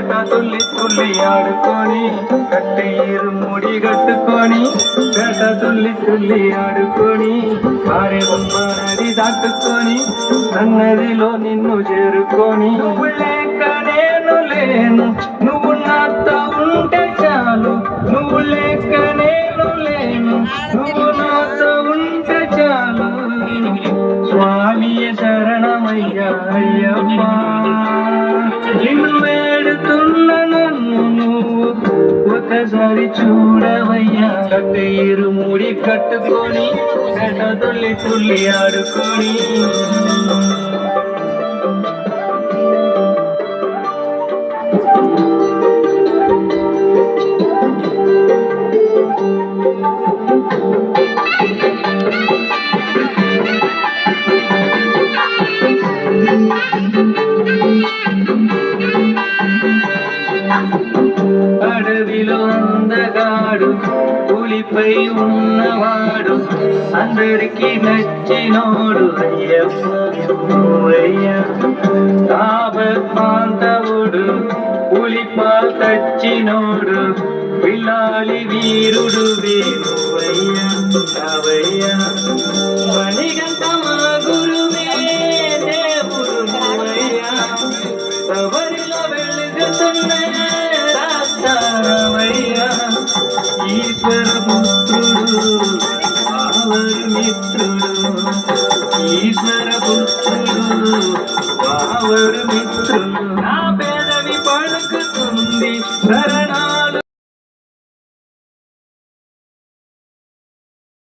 పేట తుల్లి తుల్లి ఆడుకొని కట్టెయ్యరు ముడి కట్టుకొని పేట తుల్లి తుల్లి ఆడుకొని మారే బొమ్మ నది దాటుకొని సన్నదిలో నిన్ను చేరుకొని నువ్వు లేక నేను లేను నువ్వు నాతో ఉంటే చాలు నువ్వు లేక నేను లేను నువ్వు నాతో ఉంటే చాలు స్వామియ శరణమయ్యా అయ్యప్ప నిన్ను వేడుతున్న నన్ను నువ్వు ఒకసారి చూడవయ్యా కట్టెయ్యరు ముడి కట్టుకొని పేట తుల్లి తుల్లి ఆడుకొని అడవిలో అందగాడు పులిపై ఉన్నవాడు అందరికి నచ్చినోడు అయ్యయ్యా బాంధవుడు పులిపా తచ్చినోడు పిల్లాలి వీరుడు వేణువయ్యా మణిగంట మా గురువే దేవుడు నువ్వయ్యా ఎవరిలో వెలుగుతున్న ఈశ్వర పుత్రుడు వావరు మిత్రుడు ఈశ్వర పుత్రుడు వావరు మిత్రుడు నా పేదవి పలుకుతుంది శరణాలు